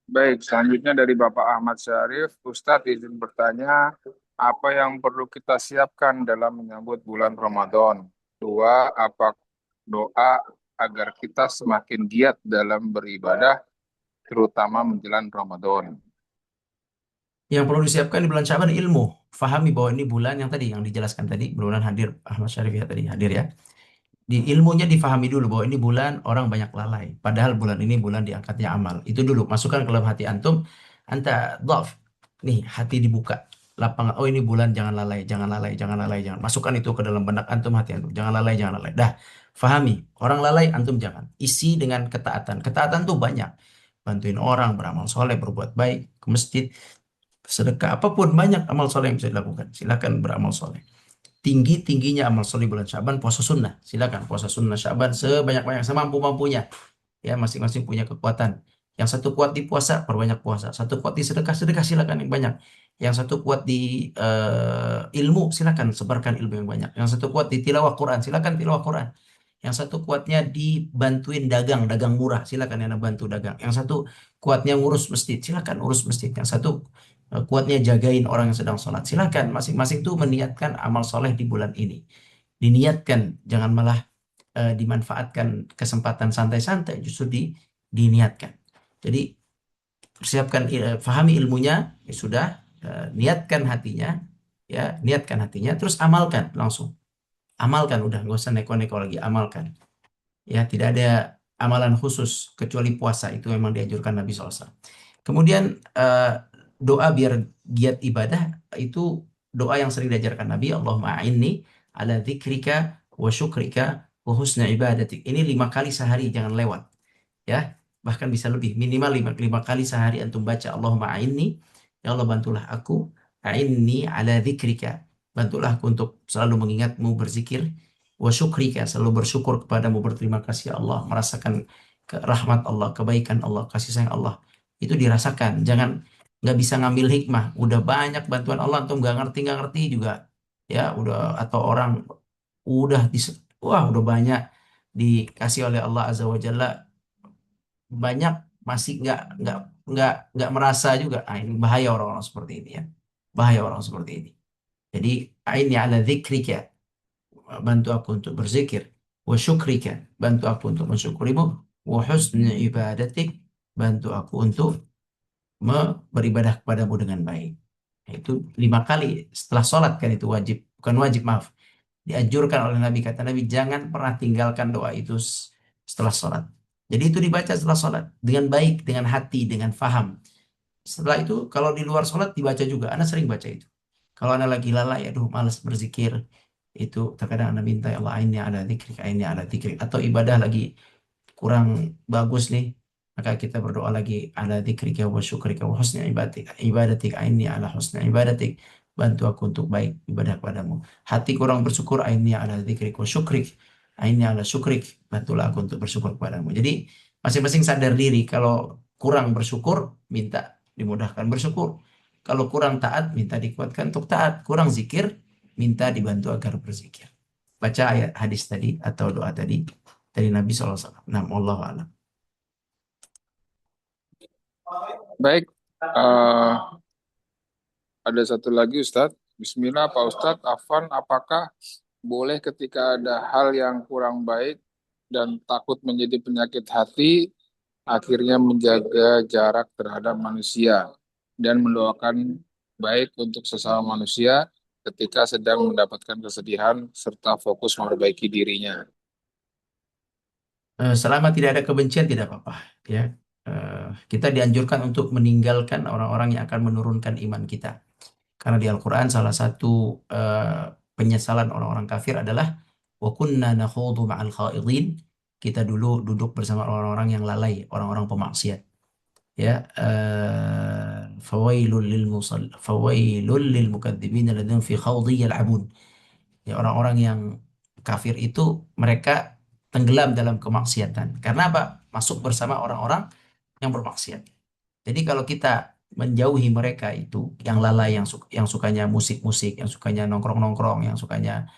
Baik, selanjutnya dari Bapak Ahmad Syarif, Ustadz izin bertanya, apa yang perlu kita siapkan dalam menyambut bulan Ramadan? Dua, apa doa agar kita semakin giat dalam beribadah? terutama menjelang Ramadan. Yang perlu disiapkan di bulan Syaban ilmu. Fahami bahwa ini bulan yang tadi yang dijelaskan tadi, bulan hadir Ahmad Syarif ya tadi hadir ya. Di ilmunya difahami dulu bahwa ini bulan orang banyak lalai. Padahal bulan ini bulan diangkatnya amal. Itu dulu masukkan ke dalam hati antum. Anta dhaf. Nih hati dibuka. Lapangan. Oh ini bulan jangan lalai, jangan lalai, jangan lalai, jangan. Masukkan itu ke dalam benak antum hati antum. Jangan lalai, jangan lalai. Dah. Fahami. Orang lalai antum jangan. Isi dengan ketaatan. Ketaatan tuh banyak. Bantuin orang, beramal soleh, berbuat baik, ke masjid, sedekah, apapun banyak amal soleh yang bisa dilakukan. Silakan beramal soleh. Tinggi-tingginya amal soleh bulan Syaban, puasa sunnah. Silakan puasa sunnah Syaban sebanyak-banyak semampu-mampunya. Ya, masing-masing punya kekuatan. Yang satu kuat di puasa, perbanyak puasa. Satu kuat di sedekah, sedekah silakan yang banyak. Yang satu kuat di ilmu, silakan sebarkan ilmu yang banyak. Yang satu kuat di tilawah Quran, silakan tilawah Quran. Yang satu kuatnya dibantuin dagang, dagang murah, silakan yang bantu dagang. Yang satu kuatnya ngurus masjid, silakan urus masjid. Yang satu kuatnya jagain orang yang sedang sholat, silakan. Masing-masing tuh meniatkan amal soleh di bulan ini. Diniatkan, jangan malah dimanfaatkan kesempatan santai-santai, justru diniatkan. Jadi persiapkan, fahami ilmunya, ya sudah, niatkan hatinya, ya niatkan hatinya, terus amalkan langsung. Amalkan, udah nggak usah neko-neko lagi, amalkan. Ya tidak ada amalan khusus kecuali puasa itu memang dianjurkan Nabi SAW. Kemudian doa biar giat ibadah itu doa yang sering diajarkan Nabi. Allahumma a'inni ala dzikrika wa syukrika wa husna ibadatik. Ini 5 kali sehari, jangan lewat. Ya, bahkan bisa lebih. Minimal lima kali sehari antum baca Allahumma a'inni. Ya Allah bantulah aku. A'inni ala dzikrika. Bantulah aku untuk selalu mengingatmu, berzikir. Wa syukrika, selalu bersyukur kepadamu, berterima kasih ya Allah, merasakan rahmat Allah, kebaikan Allah, kasih sayang Allah. Itu dirasakan. Jangan nggak bisa ngambil hikmah. Udah banyak bantuan Allah, antum nggak ngerti juga. Ya, udah atau orang udah wah udah banyak dikasih oleh Allah Azza wa Jalla, banyak masih nggak merasa juga. Ah, ini bahaya orang-orang seperti ini ya. Bahaya orang seperti ini. Jadi ini ala dzikrika, bantu aku untuk berzikir, wa syukrika, bantu aku untuk mensyukurimu, wa husni ibadatik, bantu aku untuk beribadah kepadamu dengan baik. Nah, itu 5 kali setelah sholat kan, itu wajib, bukan wajib, maaf, dianjurkan oleh Nabi. Kata Nabi jangan pernah tinggalkan doa itu setelah sholat. Jadi itu dibaca setelah sholat dengan baik, dengan hati, dengan faham. Setelah itu kalau di luar sholat dibaca juga. Anda sering baca itu. Kalau Anda lagi lalai, aduh malas berzikir, itu terkadang Anda minta ya Allah ini ada zikir, ini ada zikir, atau ibadah lagi kurang bagus nih, maka kita berdoa lagi ala dzikrika wa syukrika wa husni ibadatik aini ala husni ibadatik, bantu aku untuk baik ibadah kepadamu. Hati kurang bersyukur, aini ala dzikrik wa syukrik, aini ala syukrik, bantulah aku untuk bersyukur kepadamu. Jadi masing-masing sadar diri, kalau kurang bersyukur minta dimudahkan bersyukur, kalau kurang taat minta dikuatkan untuk taat, kurang zikir minta dibantu agar berzikir. Baca ayat hadis tadi atau doa tadi dari Nabi SAW. Nah, Allah alam. Baik, ada satu lagi Ustadz. Bismillah Pak Ustadz, Afan, apakah boleh ketika ada hal yang kurang baik dan takut menjadi penyakit hati, akhirnya menjaga jarak terhadap manusia dan mendoakan baik untuk sesama manusia ketika sedang mendapatkan kesedihan serta fokus memperbaiki dirinya. Selama tidak ada kebencian tidak apa-apa, ya. Kita dianjurkan untuk meninggalkan orang-orang yang akan menurunkan iman kita. Karena di Al-Quran salah satu penyesalan orang-orang kafir adalah wa kunna nakhudu ma'al khaidin. Kita dulu duduk bersama orang-orang yang lalai, orang-orang pemaksiat. Ya, fawailul lil mukadzibin alladzina fi khawdi yal'abun. Ya, orang-orang yang kafir itu mereka tenggelam dalam kemaksiatan. Karena apa? Masuk bersama orang-orang yang bermaksiat. Jadi kalau kita menjauhi mereka itu, yang lalai, yang sukanya musik-musik, yang sukanya nongkrong-nongkrong, yang sukanya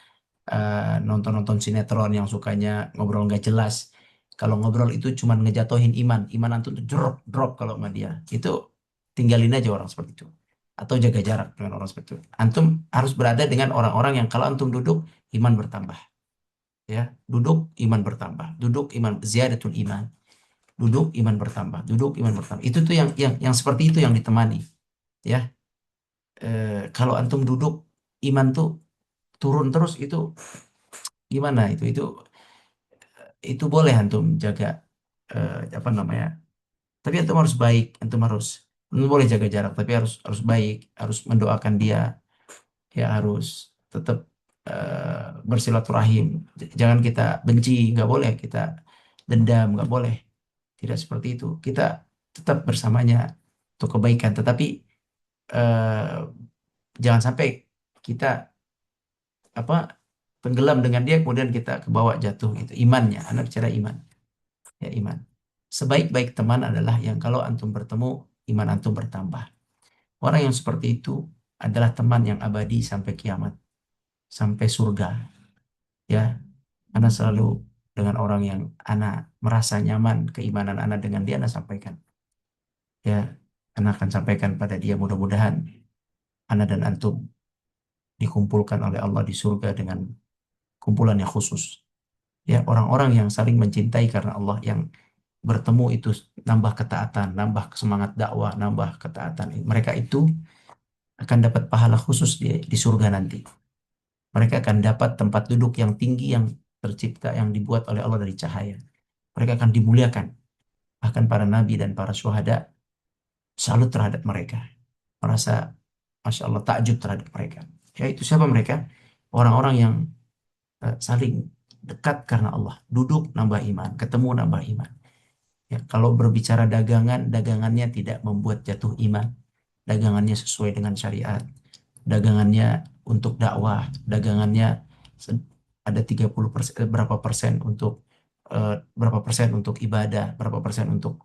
nonton-nonton sinetron, yang sukanya ngobrol nggak jelas. Kalau ngobrol itu cuma ngejatohin iman, iman antum tuh drop, drop kalau sama dia. Itu tinggalin aja orang seperti itu. Atau jaga jarak dengan orang seperti itu. Antum harus berada dengan orang-orang yang kalau antum duduk, iman bertambah. Ya, duduk iman bertambah. Duduk iman, ziyadatul iman. duduk iman bertambah, duduk iman bertambah. Itu tuh yang seperti itu yang ditemani, ya. Kalau antum duduk iman tuh turun terus, itu gimana itu boleh antum jaga, apa namanya, tapi antum harus baik, antum boleh jaga jarak tapi harus baik, harus mendoakan dia, ya harus tetap bersilaturahim. Jangan kita benci, nggak boleh kita dendam, nggak boleh, tidak seperti itu. Kita tetap bersamanya untuk kebaikan, tetapi eh, jangan sampai kita apa tenggelam dengan dia kemudian kita ke bawah jatuh gitu imannya. Anak bicara iman, ya iman. Sebaik-baik teman adalah yang kalau antum bertemu iman antum bertambah. Orang yang seperti itu adalah teman yang abadi sampai kiamat, sampai surga, ya. Anak selalu dengan orang yang anak merasa nyaman keimanan anak dengan dia, anak sampaikan, ya, anak akan sampaikan pada dia, mudah-mudahan anak dan antum dikumpulkan oleh Allah di surga dengan kumpulan yang khusus, ya, orang-orang yang saling mencintai karena Allah, yang bertemu itu nambah ketaatan, nambah semangat dakwah, nambah ketaatan. Mereka itu akan dapat pahala khusus di surga nanti. Mereka akan dapat tempat duduk yang tinggi yang tercipta, yang dibuat oleh Allah dari cahaya. Mereka akan dimuliakan. Bahkan para nabi dan para syuhada salut terhadap mereka. Merasa, Masya Allah, takjub terhadap mereka. Ya, itu siapa mereka? Orang-orang yang saling dekat karena Allah. Duduk nambah iman, ketemu nambah iman. Ya, kalau berbicara dagangan, dagangannya tidak membuat jatuh iman. Dagangannya sesuai dengan syariat. Dagangannya untuk dakwah. Dagangannya ada 30%, berapa persen untuk berapa persen untuk ibadah, berapa persen untuk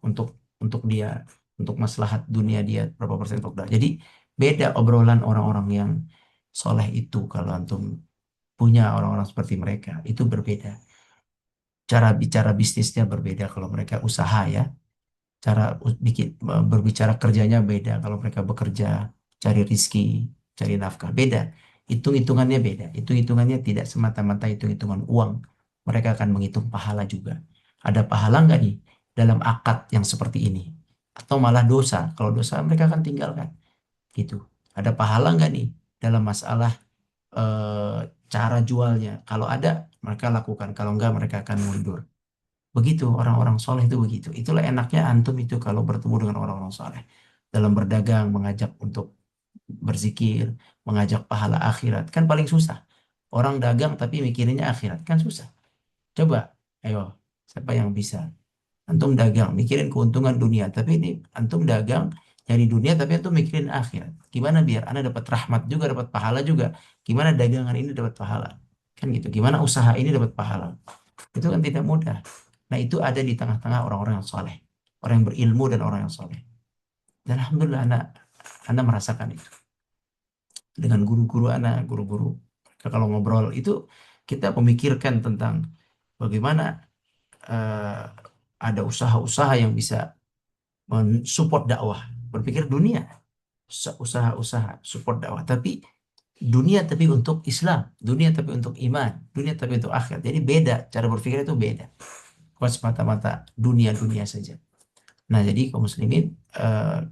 dia, untuk maslahat dunia dia, berapa persen untuk dakwah. Jadi beda obrolan orang-orang yang soleh itu. Kalau antum punya orang-orang seperti mereka, itu berbeda. Cara bicara bisnisnya berbeda kalau mereka usaha, ya. Cara berbicara kerjanya beda. Kalau mereka bekerja, cari rizki, cari nafkah, beda. Hitung-hitungannya beda. Hitung-hitungannya tidak semata-mata hitung-hitungan uang. Mereka akan menghitung pahala juga. Ada pahala nggak nih dalam akad yang seperti ini? Atau malah dosa? Kalau dosa mereka akan tinggalkan. Gitu. Ada pahala nggak nih dalam masalah eh, cara jualnya? Kalau ada, mereka lakukan. Kalau nggak, mereka akan mundur. Begitu orang-orang soleh itu begitu. Itulah enaknya antum itu kalau bertemu dengan orang-orang soleh. Dalam berdagang, mengajak untuk berzikir, mengajak pahala akhirat. Kan paling susah. Orang dagang tapi mikirinnya akhirat. Kan susah. Coba, ayo, siapa yang bisa? Antum dagang, mikirin keuntungan dunia. Tapi ini antum dagang, cari dunia tapi antum mikirin akhirat. Gimana biar Anda dapat rahmat juga, dapat pahala juga. Gimana dagangan ini dapat pahala? Kan gitu. Gimana usaha ini dapat pahala? Itu kan tidak mudah. Nah, itu ada di tengah-tengah orang-orang yang soleh, orang yang berilmu dan orang yang soleh. Dan alhamdulillah anak merasakan itu dengan guru-guru anak, guru-guru. Kalau ngobrol itu kita memikirkan tentang bagaimana eh, ada usaha-usaha yang bisa mensupport dakwah. Berpikir dunia, usaha-usaha support dakwah, tapi dunia tapi untuk Islam, dunia tapi untuk iman, dunia tapi untuk akhirat. Jadi beda, cara berpikir itu beda. Bukan semata-mata dunia-dunia saja. Nah, jadi kaum muslimin,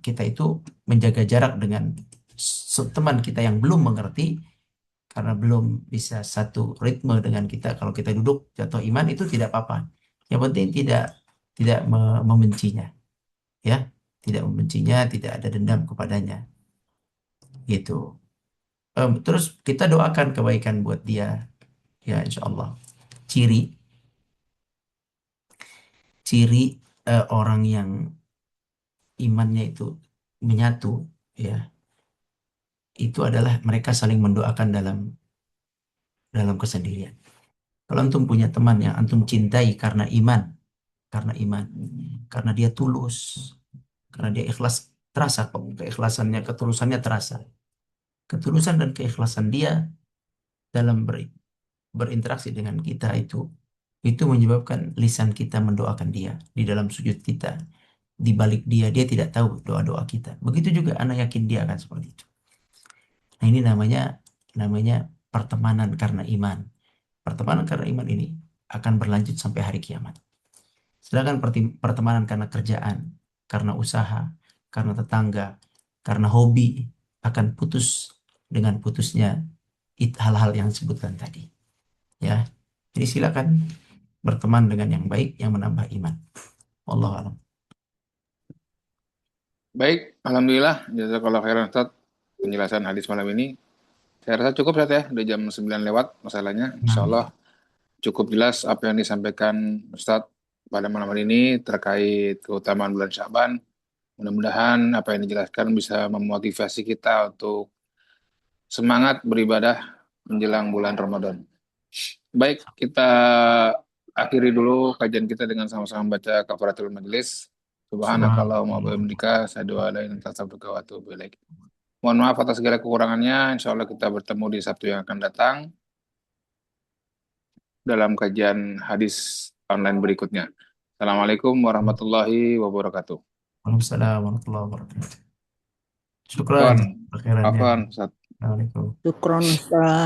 kita itu menjaga jarak dengan teman kita yang belum mengerti karena belum bisa satu ritme dengan kita. Kalau kita duduk jatuh iman itu tidak apa-apa. Yang penting tidak membencinya, ya, tidak membencinya, tidak ada dendam kepadanya, gitu. Terus kita doakan kebaikan buat dia, ya insya Allah. Ciri ciri orang yang imannya itu menyatu, ya, itu adalah mereka saling mendoakan dalam dalam kesendirian. Kalau antum punya teman yang antum cintai karena iman, karena dia tulus, karena dia ikhlas, terasa kok keikhlasannya, ketulusannya terasa. Ketulusan dan keikhlasan dia dalam berinteraksi dengan kita itu menyebabkan lisan kita mendoakan dia di dalam sujud kita, di balik dia tidak tahu doa-doa kita. Begitu juga anak yakin dia akan seperti itu. Nah, ini namanya namanya pertemanan karena iman. Pertemanan karena iman ini akan berlanjut sampai hari kiamat. Sedangkan pertemanan karena kerjaan, karena usaha, karena tetangga, karena hobi akan putus dengan putusnya hal-hal yang disebutkan tadi. Ya, jadi silakan berteman dengan yang baik yang menambah iman. Wallahu a'lam. Baik, alhamdulillah jazakallahu khairan Ustaz penjelasan hadis malam ini. Saya rasa cukup Ustaz ya, udah jam 9 lewat masalahnya. Insya Nah, Allah cukup jelas apa yang disampaikan Ustadz pada malam hari ini terkait keutamaan bulan Syaban. Mudah-mudahan apa yang dijelaskan bisa memotivasi kita untuk semangat beribadah menjelang bulan Ramadan. Baik, kita akhiri dulu kajian kita dengan sama-sama baca kafaratul majelis. Subhanakallahumma wa subhanallah. bihamdika asyhadu an la ilaha illa anta astaghfiruka wa atubu ilaik. Mohon maaf atas segala kekurangannya. Insya Allah kita bertemu di Sabtu yang akan datang dalam kajian hadis online berikutnya. Assalamualaikum warahmatullahi wabarakatuh. Waalaikumsalam warahmatullahi wabarakatuh. Syukran Afwan, akhirannya. Afwan, Ustaz. Assalamualaikum. Syukron Ustaz.